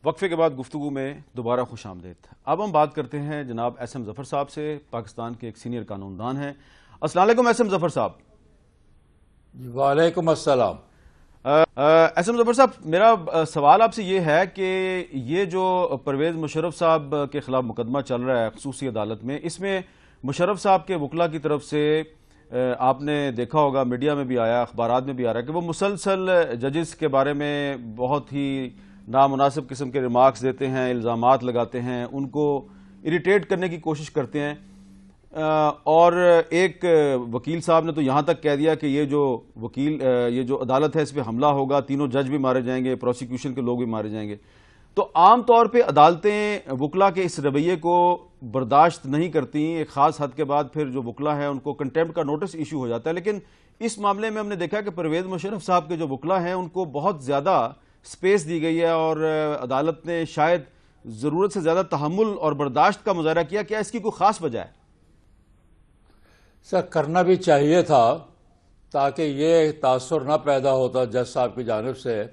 وقفے کے بعد گفتگو میں دوبارہ خوش آمدید۔ اب ہم بات کرتے ہیں جناب ایس ایم ظفر صاحب سے، پاکستان کے ایک سینئر قانون دان ہیں۔ السلام علیکم ایس ایم ظفر صاحب۔ وعلیکم السلام۔ ایس ایم ظفر صاحب، میرا سوال آپ سے یہ ہے کہ یہ جو پرویز مشرف صاحب کے خلاف مقدمہ چل رہا ہے خصوصی عدالت میں، اس میں مشرف صاحب کے وکلاء کی طرف سے آپ نے دیکھا ہوگا، میڈیا میں بھی آیا، اخبارات میں بھی آ رہا ہے کہ وہ مسلسل ججز کے بارے میں بہت ہی نامناسب قسم کے ریمارکس دیتے ہیں، الزامات لگاتے ہیں، ان کو اریٹیٹ کرنے کی کوشش کرتے ہیں، اور ایک وکیل صاحب نے تو یہاں تک کہہ دیا کہ یہ جو عدالت ہے اس پہ حملہ ہوگا، تینوں جج بھی مارے جائیں گے، پروسیکیوشن کے لوگ بھی مارے جائیں گے۔ تو عام طور پہ عدالتیں وکلاء کے اس رویے کو برداشت نہیں کرتی، ایک خاص حد کے بعد پھر جو وکلاء ہیں ان کو کنٹیمپٹ کا نوٹس ایشو ہو جاتا ہے، لیکن اس معاملے میں ہم نے دیکھا کہ پرویز مشرف صاحب کے جو وکلاء ہیں ان کو بہت زیادہ سپیس دی گئی ہے، اور عدالت نے شاید ضرورت سے زیادہ تحمل اور برداشت کا مظاہرہ کیا۔ کیا اس کی کوئی خاص وجہ ہے؟ سر، کرنا بھی چاہیے تھا تاکہ یہ تاثر نہ پیدا ہوتا جج صاحب کی جانب سے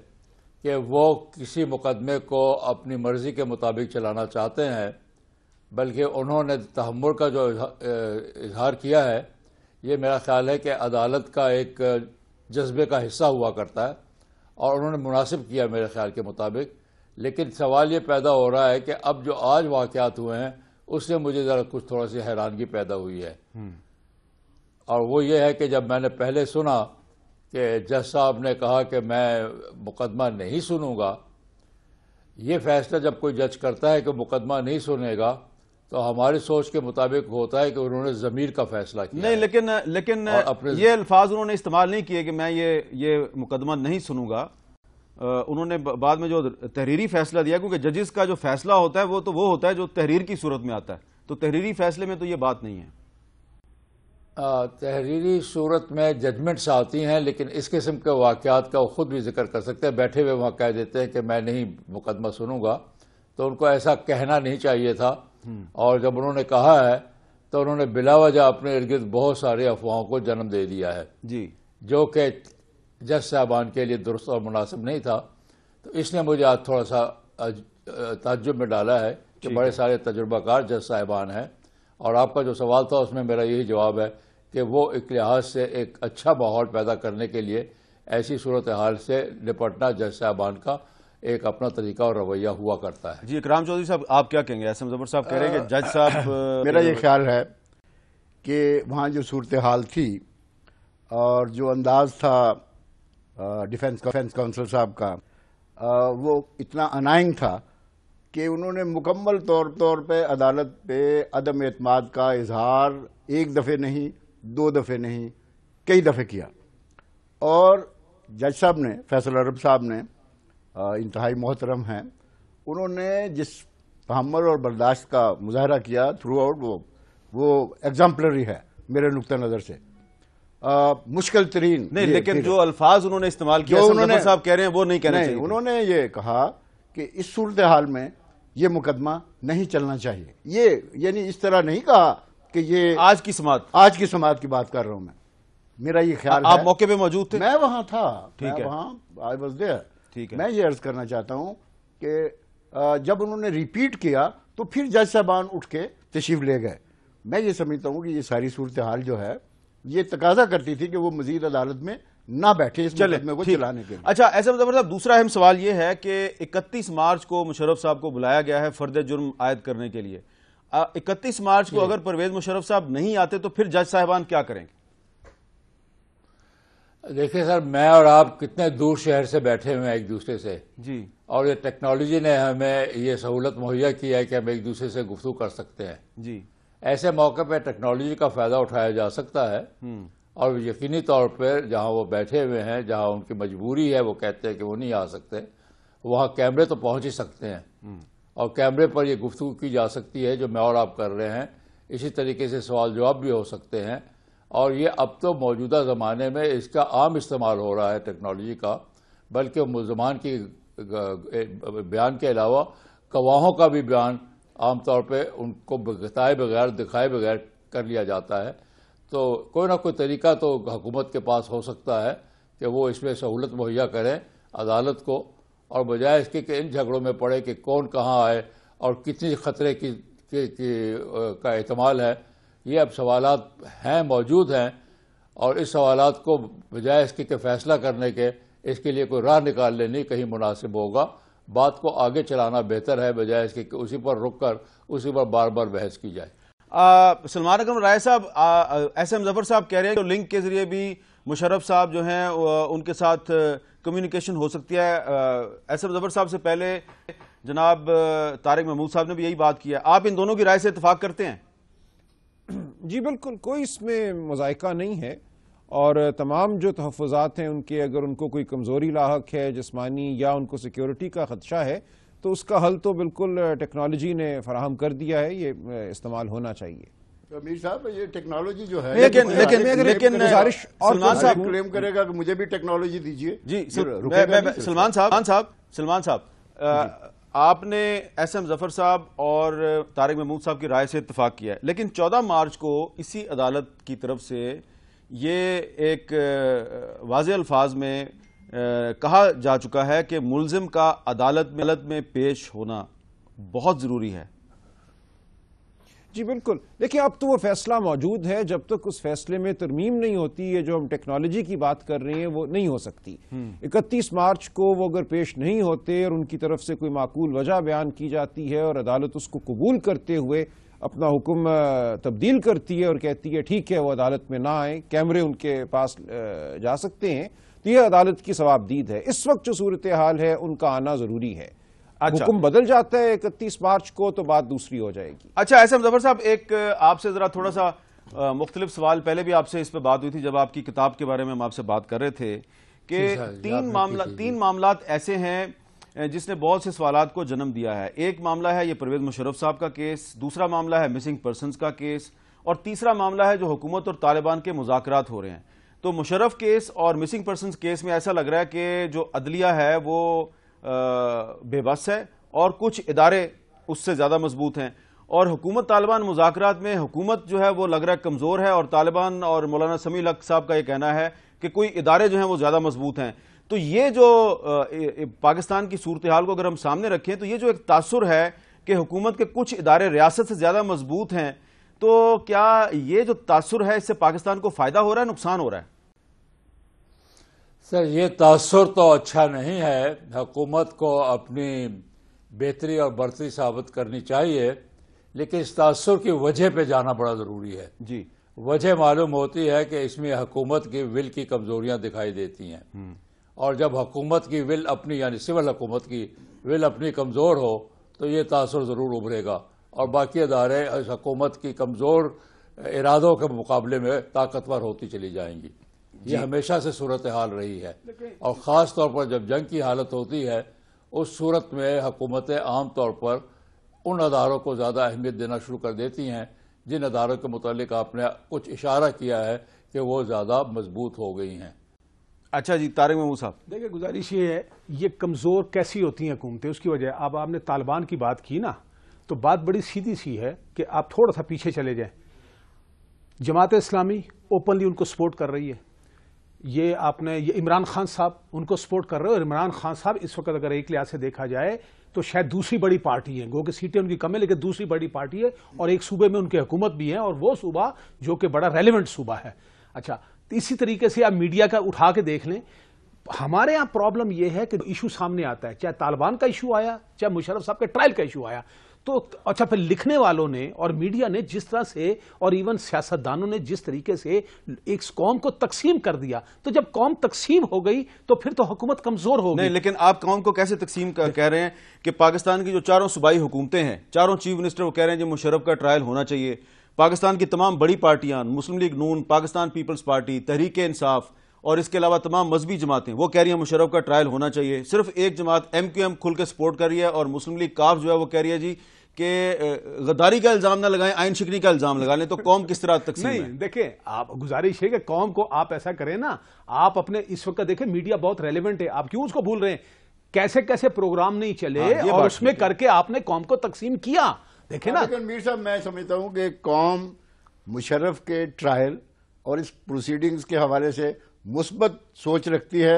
کہ وہ کسی مقدمے کو اپنی مرضی کے مطابق چلانا چاہتے ہیں، بلکہ انہوں نے تحمل کا جو اظہار کیا ہے، یہ میرا خیال ہے کہ عدالت کا ایک جذبے کا حصہ ہوا کرتا ہے، اور انہوں نے مناسب کیا میرے خیال کے مطابق۔ لیکن سوال یہ پیدا ہو رہا ہے کہ اب جو آج واقعات ہوئے ہیں اس سے مجھے ذرا کچھ تھوڑا سی حیرانگی پیدا ہوئی ہے، اور وہ یہ ہے کہ جب میں نے پہلے سنا کہ جج صاحب نے کہا کہ میں مقدمہ نہیں سنوں گا، یہ فیصلہ جب کوئی جج کرتا ہے کہ مقدمہ نہیں سنے گا تو ہماری سوچ کے مطابق ہوتا ہے کہ انہوں نے ضمیر کا فیصلہ کیا نہیں، لیکن یہ الفاظ انہوں نے استعمال نہیں کیے کہ میں یہ مقدمہ نہیں سنوں گا۔ انہوں نے بعد میں جو تحریری فیصلہ دیا، کیونکہ ججز کا جو فیصلہ ہوتا ہے وہ ہوتا ہے جو تحریر کی صورت میں آتا ہے، تو تحریری فیصلے میں تو یہ بات نہیں ہے۔ تحریری صورت میں ججمنٹس آتی ہیں، لیکن اس قسم کے واقعات کا وہ خود بھی ذکر کر سکتے ہیں، بیٹھے ہوئے وہاں کہہ دیتے ہیں کہ میں نہیں مقدمہ سنوں گا، تو ان کو ایسا کہنا نہیں چاہیے تھا، اور جب انہوں نے کہا ہے تو انہوں نے بلا وجہ اپنے ارد گرد بہت سارے افواہوں کو جنم دے دیا ہے، جو کہ جج صاحبان کے لیے درست اور مناسب نہیں تھا۔ تو اس نے مجھے آج تھوڑا سا تعجب میں ڈالا ہے کہ بڑے سارے تجربہ کار جج صاحبان ہیں، اور آپ کا جو سوال تھا اس میں میرا یہی جواب ہے کہ وہ ایک لحاظ سے ایک اچھا ماحول پیدا کرنے کے لیے ایسی صورتحال سے نپٹنا جج صاحبان کا ایک اپنا طریقہ اور رویہ ہوا کرتا ہے۔ جی اکرام چودھری صاحب، آپ کیا کہیں گے؟ ایس ایم ظفر صاحب کہہ رہے ہیں کہ جج صاحب، میرا یہ خیال ہے کہ وہاں جو صورتحال تھی اور جو انداز تھا ڈیفنس کونسل صاحب کا، وہ اتنا انائنگ تھا کہ انہوں نے مکمل طور پہ عدالت پہ عدم اعتماد کا اظہار ایک دفعہ نہیں، دو دفعہ نہیں، کئی دفعہ کیا، اور جج صاحب نے، فیصل عرب صاحب نے، انتہائی محترم ہیں، انہوں نے جس تحمل اور برداشت کا مظاہرہ کیا تھرو آؤٹ، وہ ایگزامپلری ہے میرے نقطہ نظر سے۔ مشکل ترین نہیں، لیکن جو الفاظ انہوں نے استعمال کیا ظفر صاحب کہہ رہے ہیں وہ نہیں کہنا چاہیے۔ انہوں نے یہ کہا کہ اس صورتحال میں یہ مقدمہ نہیں چلنا چاہیے، یہ یعنی اس طرح نہیں کہا کہ یہ آج کی سماعت کی بات کر رہا ہوں میں، میرا یہ خیال ہے۔ آپ موقع پہ موجود تھے؟ میں وہاں تھا، ٹھیک ہے، وہاں آئی واز دیئر۔ ٹھیک ہے، میں یہ عرض کرنا چاہتا ہوں کہ جب انہوں نے ریپیٹ کیا تو پھر جج صاحبان اٹھ کے تشریف لے گئے۔ میں یہ سمجھتا ہوں کہ یہ ساری صورتحال جو ہے یہ تقاضا کرتی تھی کہ وہ مزید عدالت میں نہ بیٹھے اس مقدمے کو چلانے کے لیے۔ اچھا ایس ایم ظفر صاحب، دوسرا اہم سوال یہ ہے کہ 31 مارچ کو مشرف صاحب کو بلایا گیا ہے فرد جرم عائد کرنے کے لیے۔ 31 مارچ کو اگر پرویز مشرف صاحب نہیں آتے تو پھر جج صاحبان کیا کریں گے؟ دیکھیں سر، میں اور آپ کتنے دور شہر سے بیٹھے ہوئے ہیں ایک دوسرے سے، جی، اور یہ ٹیکنالوجی نے ہمیں یہ سہولت مہیا کی ہے کہ ہم ایک دوسرے سے گفتگو کر سکتے ہیں۔ جی، ایسے موقع پہ ٹیکنالوجی کا فائدہ اٹھایا جا سکتا ہے، اور یقینی طور پر جہاں وہ بیٹھے ہوئے ہیں، جہاں ان کی مجبوری ہے، وہ کہتے ہیں کہ وہ نہیں آ سکتے، وہاں کیمرے تو پہنچ ہی سکتے ہیں، اور کیمرے پر یہ گفتگو کی جا سکتی ہے جو میں اور آپ کر رہے ہیں۔ اسی طریقے سے سوال جواب بھی ہو سکتے ہیں، اور یہ اب تو موجودہ زمانے میں اس کا عام استعمال ہو رہا ہے ٹیکنالوجی کا، بلکہ ملزمان کی بیان کے علاوہ گواہوں کا بھی بیان عام طور پہ ان کو بتائے بغیر، دکھائے بغیر کر لیا جاتا ہے۔ تو کوئی نہ کوئی طریقہ تو حکومت کے پاس ہو سکتا ہے کہ وہ اس میں سہولت مہیا کریں عدالت کو، اور بجائے اس کے کہ ان جھگڑوں میں پڑے کہ کون کہاں آئے اور کتنی خطرے کا احتمال ہے. یہ اب سوالات ہیں، موجود ہیں، اور اس سوالات کو بجائے اس کے کہ فیصلہ کرنے کے اس کے لیے کوئی راہ نکال لینی کہیں مناسب ہوگا. بات کو آگے چلانا بہتر ہے بجائے اس کے کہ اسی پر رک کر اسی پر بار بار بحث کی جائے. سلمان اکرم رائے صاحب، ایس ایم ظفر صاحب کہہ رہے ہیں کہ لنک کے ذریعے بھی مشرف صاحب جو ہیں ان کے ساتھ کمیونیکیشن ہو سکتی ہے. ایس ایم ظفر صاحب سے پہلے جناب طارق محمود صاحب نے بھی یہی بات کی ہے. آپ ان دونوں کی رائے سے اتفاق کرتے ہیں؟ جی بالکل، کوئی اس میں مذائقہ نہیں ہے، اور تمام جو تحفظات ہیں ان کے اگر ان کو کوئی کمزوری لاحق ہے جسمانی یا ان کو سیکیورٹی کا خدشہ ہے تو اس کا حل تو بالکل ٹیکنالوجی نے فراہم کر دیا ہے، یہ استعمال ہونا چاہیے. امیر صاحب یہ ٹیکنالوجی جو ہے لیکن گزارش اور سلمان صاحب کلیم کرے گا کہ مجھے بھی ٹیکنالوجی دیجیے. جی سلمان صاحب آپ نے ایس ایم ظفر صاحب اور طارق محمود صاحب کی رائے سے اتفاق کیا ہے، لیکن 14 مارچ کو اسی عدالت کی طرف سے یہ ایک واضح الفاظ میں کہا جا چکا ہے کہ ملزم کا عدالت میں پیش ہونا بہت ضروری ہے. جی بالکل، دیکھیں اب تو وہ فیصلہ موجود ہے، جب تک اس فیصلے میں ترمیم نہیں ہوتی، یہ جو ہم ٹیکنالوجی کی بات کر رہے ہیں وہ نہیں ہو سکتی. 31 مارچ کو وہ اگر پیش نہیں ہوتے اور ان کی طرف سے کوئی معقول وجہ بیان کی جاتی ہے اور عدالت اس کو قبول کرتے ہوئے اپنا حکم تبدیل کرتی ہے اور کہتی ہے ٹھیک ہے وہ عدالت میں نہ آئیں، کیمرے ان کے پاس جا سکتے ہیں، تو یہ عدالت کی ثوابدید ہے. اس وقت جو صورتحال ہے ان کا آنا ضروری ہے. حکم بدل جاتا ہے 31 مارچ کو تو بات دوسری ہو جائے گی. اچھا ایس ایم ظفر صاحب، ایک آپ سے ذرا تھوڑا سا مختلف سوال، پہلے بھی آپ سے اس پہ بات ہوئی تھی جب آپ کی کتاب کے بارے میں ہم آپ سے بات کر رہے تھے کہ تین معاملات ایسے ہیں جس نے بہت سے سوالات کو جنم دیا ہے. ایک معاملہ ہے یہ پرویز مشرف صاحب کا کیس، دوسرا معاملہ ہے مسنگ پرسنز کا کیس، اور تیسرا معاملہ ہے جو حکومت اور طالبان کے مذاکرات ہو رہے ہیں. تو مشرف کیس اور مسنگ پرسنز کیس میں ایسا لگ رہا ہے کہ جو عدلیہ ہے وہ بے بس ہے اور کچھ ادارے اس سے زیادہ مضبوط ہیں، اور حکومت طالبان مذاکرات میں حکومت جو ہے وہ لگ رہا ہے کمزور ہے، اور طالبان اور مولانا سمیع الحق صاحب کا یہ کہنا ہے کہ کوئی ادارے جو ہیں وہ زیادہ مضبوط ہیں. تو یہ جو پاکستان کی صورتحال کو اگر ہم سامنے رکھیں تو یہ جو ایک تاثر ہے کہ حکومت کے کچھ ادارے ریاست سے زیادہ مضبوط ہیں، تو کیا یہ جو تاثر ہے اس سے پاکستان کو فائدہ ہو رہا ہے، نقصان ہو رہا ہے؟ سر یہ تاثر تو اچھا نہیں ہے. حکومت کو اپنی بہتری اور برتری ثابت کرنی چاہیے، لیکن اس تاثر کی وجہ پہ جانا بڑا ضروری ہے. جی، وجہ معلوم ہوتی ہے کہ اس میں حکومت کی ول کی کمزوریاں دکھائی دیتی ہیں، اور جب حکومت کی ول اپنی یعنی سول حکومت کی ول اپنی کمزور ہو تو یہ تاثر ضرور ابھرے گا، اور باقی ادارے اس حکومت کی کمزور ارادوں کے مقابلے میں طاقتور ہوتی چلی جائیں گی. یہ ہمیشہ سے صورتحال رہی ہے، اور خاص طور پر جب جنگ کی حالت ہوتی ہے اس صورت میں حکومتیں عام طور پر ان اداروں کو زیادہ اہمیت دینا شروع کر دیتی ہیں جن اداروں کے متعلق آپ نے کچھ اشارہ کیا ہے کہ وہ زیادہ مضبوط ہو گئی ہیں. اچھا جی، طارق محمود صاحب. دیکھیں گزارش یہ ہے، یہ کمزور کیسی ہوتی ہیں حکومتیں، اس کی وجہ اب آپ نے طالبان کی بات کی نا، تو بات بڑی سیدھی سی ہے کہ آپ تھوڑا سا پیچھے چلے جائیں. جماعت اسلامی اوپنلی ان کو سپورٹ کر رہی ہے. یہ عمران خان صاحب ان کو سپورٹ کر رہے ہیں، اور عمران خان صاحب اس وقت اگر ایک لحاظ سے دیکھا جائے تو شاید دوسری بڑی پارٹی ہے، گو کہ سیٹیں ان کی کم ہے لیکن دوسری بڑی پارٹی ہے، اور ایک صوبے میں ان کی حکومت بھی ہے، اور وہ صوبہ جو کہ بڑا ریلیونٹ صوبہ ہے. اچھا، اسی طریقے سے آپ میڈیا کا اٹھا کے دیکھ لیں. ہمارے ہاں پرابلم یہ ہے کہ ایشو سامنے آتا ہے، چاہے طالبان کا ایشو آیا، چاہے مشرف صاحب کے ٹرائل کا ایشو آیا، تو اچھا پھر لکھنے والوں نے اور میڈیا نے جس طرح سے اور ایون سیاستدانوں نے جس طریقے سے ایک قوم کو تقسیم کر دیا، تو جب قوم تقسیم ہو گئی تو پھر تو حکومت کمزور ہو گئی. نہیں، لیکن آپ قوم کو کیسے تقسیم کہہ رہے ہیں کہ پاکستان کی جو چاروں صوبائی حکومتیں ہیں، چاروں چیف منسٹر وہ کہہ رہے ہیں کہ مشرف کا ٹرائل ہونا چاہیے. پاکستان کی تمام بڑی پارٹیاں، مسلم لیگ نون، پاکستان پیپلز پارٹی، تحریک انصاف اور اس کے علاوہ تمام مذہبی جماعتیں وہ کہہ رہی ہیں مشرف کا ٹرائل ہونا چاہیے. صرف ایک جماعت ایم کیو ایم کھل کے سپورٹ کر رہی ہے، اور مسلم لیگ کاف جو ہے وہ کہہ رہی ہے جی کہ غداری کا الزام نہ لگائیں، آئین شکنی کا الزام لگا لیں. تو قوم کس طرح تقسیم ہے؟ نہیں، دیکھیں آپ گزارش ہے کہ قوم کو آپ ایسا کریں نا، آپ اپنے اس وقت دیکھیں میڈیا بہت ریلیونٹ ہے، آپ کیوں اس کو بھول رہے ہیں؟ کیسے کیسے پروگرام نہیں چلے اور اس میں کر کے آپ نے قوم کو تقسیم کیا. دیکھیں نا، لیکن میر صاحب میں سمجھتا ہوں کہ قوم مشرف کے ٹرائل اور اس پروسیڈنگز کے حوالے سے مثبت سوچ رکھتی ہے.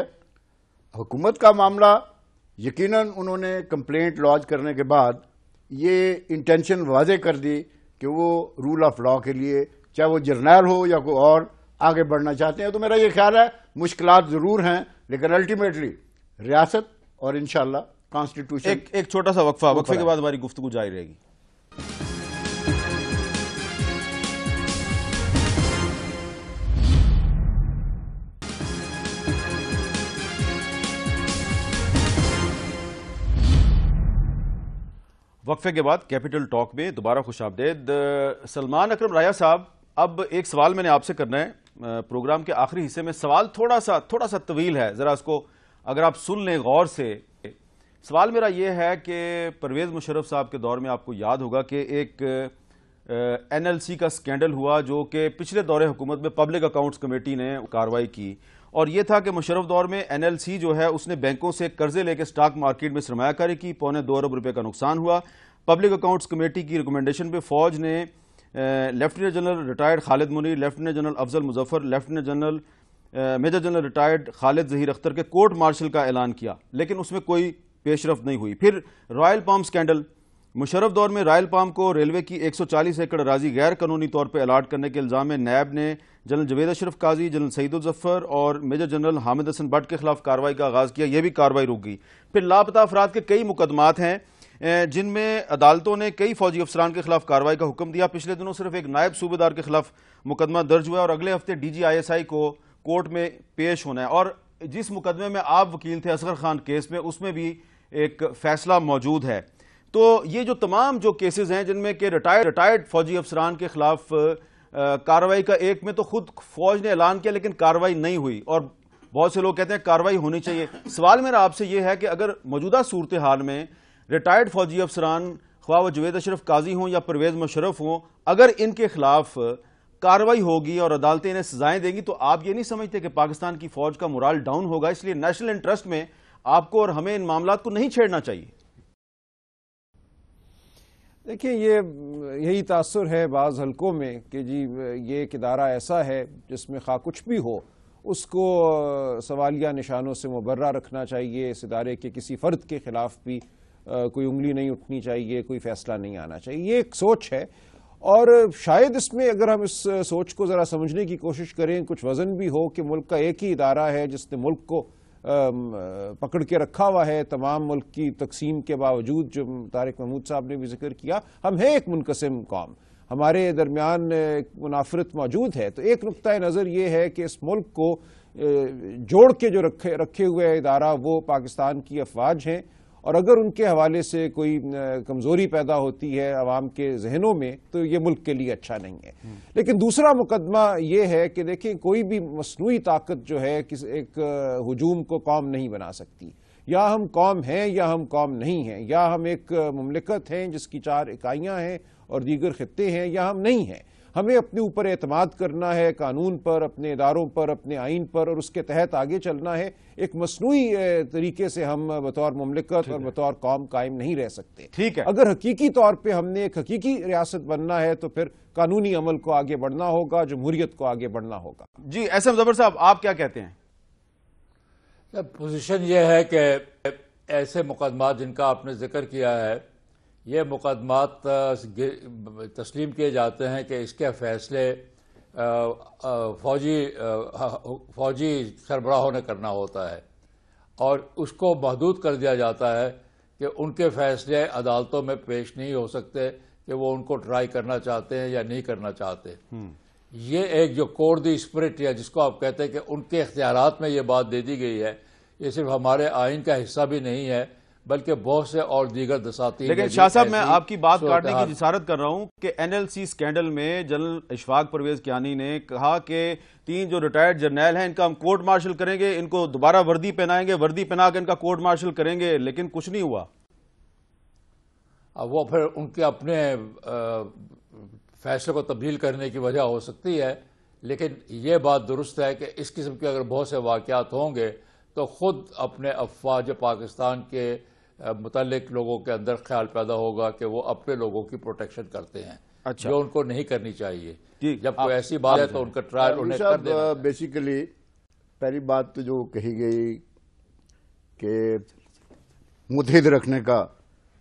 حکومت کا معاملہ یقیناً انہوں نے کمپلینٹ لانچ کرنے کے بعد یہ انٹینشن واضح کر دی کہ وہ رول آف لا کے لیے چاہے وہ جرنیل ہو یا کوئی اور آگے بڑھنا چاہتے ہیں. تو میرا یہ خیال ہے مشکلات ضرور ہیں لیکن الٹیمیٹلی ریاست اور انشاءاللہ کانسٹیٹیوشن. ایک چھوٹا سا وقفے کے بعد ہماری گفتگو جاری رہے گی. وقفے کے بعد کیپٹل ٹاک میں دوبارہ خوش آمدید. سلمان اکرم رایا صاحب، اب ایک سوال میں نے آپ سے کرنا ہے پروگرام کے آخری حصے میں. سوال تھوڑا سا طویل ہے، ذرا اس کو اگر آپ سن لیں غور سے. سوال میرا یہ ہے کہ پرویز مشرف صاحب کے دور میں آپ کو یاد ہوگا کہ ایک NLC کا سکینڈل ہوا جو کہ پچھلے دور حکومت میں پبلک اکاؤنٹس کمیٹی نے کارروائی کی، اور یہ تھا کہ مشرف دور میں NLC جو ہے اس نے بینکوں سے قرضے لے کے سٹاک مارکیٹ میں سرمایہ کاری کی، 2.25 ارب روپے کا نقصان ہوا. پبلک اکاؤنٹس کمیٹی کی ریکمنڈیشن پہ فوج نے lieutenant general retired Khalid Munir, lieutenant general Afzal Muzaffar, lieutenant general major general retired Khalid Zaheer Akhtar کے کورٹ مارشل کا اعلان کیا، لیکن اس میں کوئی پیش رفت نہیں ہوئی. پھر رائل پام سکینڈل، مشرف دور میں رائل پام کو ریلوے کی 140 ایکڑ اراضی غیر قانونی طور پہ الاٹ کرنے کے الزام میں نیب نے جنرل جوید اشرف قاضی، جنرل سعید الظفر اور میجر جنرل حامد حسن بٹ کے خلاف کارروائی کا آغاز کیا. یہ بھی کارروائی رک گئی. پھر لاپتہ افراد کے کئی مقدمات ہیں جن میں عدالتوں نے کئی فوجی افسران کے خلاف کارروائی کا حکم دیا. پچھلے دنوں صرف ایک نائب صوبے دار کے خلاف مقدمہ درج ہوا اور اگلے ہفتے DG ISI کو کورٹ میں پیش ہونا ہے. اور جس مقدمے میں آپ وکیل تھے اصغر خان کیس میں، اس میں بھی ایک فیصلہ موجود ہے. تو یہ جو تمام جو کیسز ہیں جن میں کہ ریٹائرڈ فوجی افسران کے خلاف کارروائی کا، ایک میں تو خود فوج نے اعلان کیا لیکن کارروائی نہیں ہوئی، اور بہت سے لوگ کہتے ہیں کارروائی ہونی چاہیے. سوال میرا آپ سے یہ ہے کہ اگر موجودہ صورتحال میں ریٹائرڈ فوجی افسران خواہ وہ جوید اشرف قاضی ہوں یا پرویز مشرف ہوں، اگر ان کے خلاف کارروائی ہوگی اور عدالتیں انہیں سزائیں دیں گی، تو آپ یہ نہیں سمجھتے کہ پاکستان کی فوج کا مورال ڈاؤن ہوگا؟ اس لیے نیشنل انٹرسٹ میں آپ کو اور ہمیں ان معاملات کو نہیں چھیڑنا چاہیے. دیکھیں، یہی تاثر ہے بعض حلقوں میں کہ جی یہ ایک ادارہ ایسا ہے جس میں خواہ کچھ بھی ہو اس کو سوالیہ نشانوں سے مبرہ رکھنا چاہیے. اس ادارے کے کسی فرد کے خلاف بھی کوئی انگلی نہیں اٹھنی چاہیے، کوئی فیصلہ نہیں آنا چاہیے. یہ ایک سوچ ہے، اور شاید اس میں اگر ہم اس سوچ کو ذرا سمجھنے کی کوشش کریں، کچھ وزن بھی ہو کہ ملک کا ایک ہی ادارہ ہے جس نے ملک کو پکڑ کے رکھا ہوا ہے تمام ملک کی تقسیم کے باوجود. جو طارق محمود صاحب نے بھی ذکر کیا، ہم ہیں ایک منقسم قوم، ہمارے درمیان منافرت موجود ہے. تو ایک نقطہ نظر یہ ہے کہ اس ملک کو جوڑ کے جو رکھے ہوئے ادارہ وہ پاکستان کی افواج ہیں، اور اگر ان کے حوالے سے کوئی کمزوری پیدا ہوتی ہے عوام کے ذہنوں میں تو یہ ملک کے لیے اچھا نہیں ہے. لیکن دوسرا مقدمہ یہ ہے کہ دیکھیں، کوئی بھی مصنوعی طاقت جو ہے ایک ہجوم کو قوم نہیں بنا سکتی. یا ہم قوم ہیں یا ہم قوم نہیں ہیں، یا ہم ایک مملکت ہیں جس کی 4 اکائیاں ہیں اور دیگر خطے ہیں، یا ہم نہیں ہیں. ہمیں اپنے اوپر اعتماد کرنا ہے، قانون پر، اپنے اداروں پر، اپنے آئین پر، اور اس کے تحت آگے چلنا ہے. ایک مصنوعی طریقے سے ہم بطور مملکت اور بطور قوم قائم نہیں رہ سکتے. ٹھیک ہے، اگر حقیقی طور پہ ہم نے ایک حقیقی ریاست بننا ہے تو پھر قانونی عمل کو آگے بڑھنا ہوگا، جمہوریت کو آگے بڑھنا ہوگا. جی SM ظفر صاحب، آپ کیا کہتے ہیں؟ پوزیشن یہ ہے کہ ایسے مقدمات جن کا آپ نے ذکر کیا ہے، یہ مقدمات تسلیم کیے جاتے ہیں کہ اس کے فیصلے فوجی سربراہوں نے کرنا ہوتا ہے، اور اس کو محدود کر دیا جاتا ہے کہ ان کے فیصلے عدالتوں میں پیش نہیں ہو سکتے کہ وہ ان کو ٹرائی کرنا چاہتے ہیں یا نہیں کرنا چاہتے. یہ ایک جو کوڈ دی اسپرٹ ہے جس کو آپ کہتے ہیں کہ ان کے اختیارات میں یہ بات دے دی گئی ہے، یہ صرف ہمارے آئین کا حصہ بھی نہیں ہے بلکہ بہت سے اور دیگر دساتیر. لیکن شاہ صاحب، میں آپ کی بات کاٹنے کی جسارت کر رہا ہوں کہ NLC سکینڈل میں جنرل اشفاق پرویز کیانی نے کہا کہ 3 جو ریٹائرڈ جرنیل ہیں ان کا ہم کورٹ مارشل کریں گے، ان کو دوبارہ وردی پہنائیں گے، وردی پہنا کے ان کا کورٹ مارشل کریں گے، لیکن کچھ نہیں ہوا. وہ پھر ان کے اپنے فیصلے کو تبدیل کرنے کی وجہ ہو سکتی ہے، لیکن یہ بات درست ہے کہ اس قسم کے اگر بہت سے واقعات ہوں گے تو خود اپنے افواج پاکستان کے متعلق لوگوں کے اندر خیال پیدا ہوگا کہ وہ اپنے لوگوں کی پروٹیکشن کرتے ہیں. جو ان کو نہیں کرنی چاہیے. ٹھیک. جب کوئی ایسی بات ہے تو ان کا ٹرائل انہیں کر دینا چاہیے. بیسیکلی پہلی بات تو جو کہی گئی کہ متحد رکھنے کا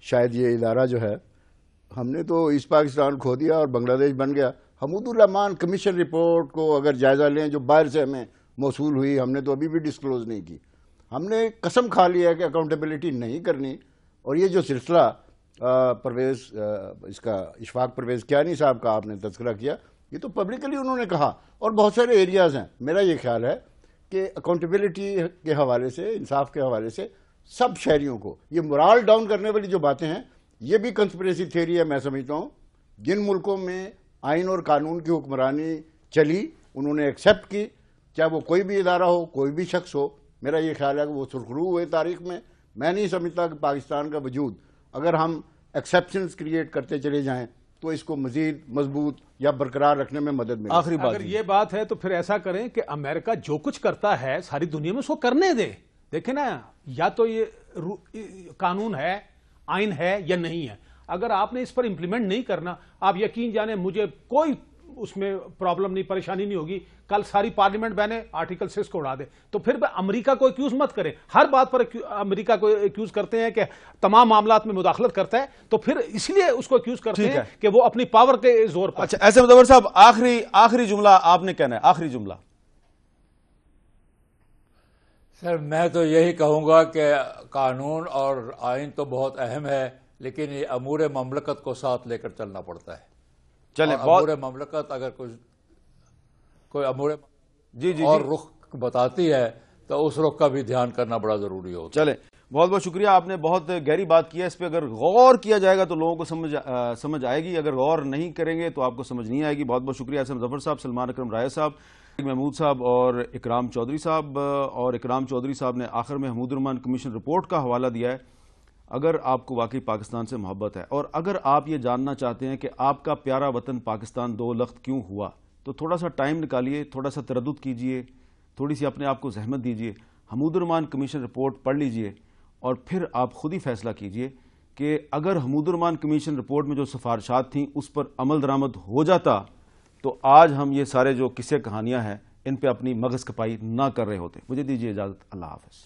شاید یہ ادارہ جو ہے، ہم نے تو ایسٹ پاکستان کھو دیا اور بنگلہ دیش بن گیا. حمود الرحمان کمیشن رپورٹ کو اگر جائزہ لیں جو باہر سے ہمیں موصول ہوئی، ہم نے تو ابھی بھی ڈسکلوز نہیں کی. ہم نے قسم کھا لیا ہے کہ اکاؤنٹیبلٹی نہیں کرنی. اور یہ جو سلسلہ پرویز اس کا اشفاق پرویز کیانی صاحب کا آپ نے تذکرہ کیا، یہ تو پبلکلی انہوں نے کہا. اور بہت سارے ایریاز ہیں. میرا یہ خیال ہے کہ اکاؤنٹیبلٹی کے حوالے سے، انصاف کے حوالے سے سب شہریوں کو یہ morale ڈاؤن کرنے والی جو باتیں ہیں، یہ بھی کنسپریسی تھیوری ہے. میں سمجھتا ہوں جن ملکوں میں آئین اور قانون کی حکمرانی چلی انہوں نے ایکسیپٹ کی، چاہے وہ کوئی بھی ادارہ ہو، کوئی بھی شخص ہو. میرا یہ خیال ہے کہ وہ سرخرو ہوئے تاریخ میں. میں نہیں سمجھتا کہ پاکستان کا وجود اگر ہم ایکسیپشنز کریٹ کرتے چلے جائیں تو اس کو مزید مضبوط یا برقرار رکھنے میں مدد ملے. آخری بات اگر یہ بات ہے تو پھر ایسا کریں کہ امریکہ جو کچھ کرتا ہے ساری دنیا میں اس کو کرنے دے. دیکھیں نا، یا تو یہ قانون ہے، آئین ہے یا نہیں ہے. اگر آپ نے اس پر امپلیمنٹ نہیں کرنا، آپ یقین جانیں مجھے کوئی اس میں پرابلم نہیں، پریشانی نہیں ہوگی. کل ساری پارلیمنٹ بہنے آرٹیکل 6 کو اڑا دے. تو پھر امریکہ کو ایکیوز مت کریں. ہر بات پر امریکہ کو ایکیوز کرتے ہیں کہ تمام معاملات میں مداخلت کرتا ہے، تو پھر اس لیے اس کو ایکیوز کرتے ہیں کہ وہ اپنی پاور کے زور پر. اچھا ایسے مدور صاحب، آخری جملہ آپ نے کہنا ہے، آخری جملہ. سر میں تو یہی کہوں گا کہ قانون اور آئین تو بہت اہم ہے، لیکن یہ امور مملکت کو ساتھ لے کر چلنا پڑتا ہے. چلیں، امور مملکت اگر کوئی امور اور رخ بتاتی ہے تو اس رخ کا بھی دھیان کرنا بڑا ضروری ہوتا ہے. چلیں، بہت بہت شکریہ. آپ نے بہت گہری بات کی ہے. اس پہ اگر غور کیا جائے گا تو لوگوں کو سمجھ آئے گی. اگر غور نہیں کریں گے تو آپ کو سمجھ نہیں آئے گی. بہت بہت شکریہ اسم ظفر صاحب، سلمان اکرم رائے صاحب، محمود صاحب اور اکرام چودھری صاحب. اور اکرام چودھری صاحب نے آخر میں حمود الرحمان کمیشن رپورٹ کا حوالہ دیا ہے. اگر آپ کو واقعی پاکستان سے محبت ہے اور اگر آپ یہ جاننا چاہتے ہیں کہ آپ کا پیارا وطن پاکستان دو لخت کیوں ہوا، تو تھوڑا سا ٹائم نکالیے، تھوڑا سا تردد کیجئے، تھوڑی سی اپنے آپ کو زحمت دیجئے، حمود الرحمان کمیشن رپورٹ پڑھ لیجئے اور پھر آپ خود ہی فیصلہ کیجئے کہ اگر حمود الرحمان کمیشن رپورٹ میں جو سفارشات تھیں اس پر عمل درآمد ہو جاتا تو آج ہم یہ سارے جو قصے کہانیاں ہیں ان پہ اپنی مغز کپائی نہ کر رہے ہوتے. مجھے دیجئے اجازت. اللہ حافظ.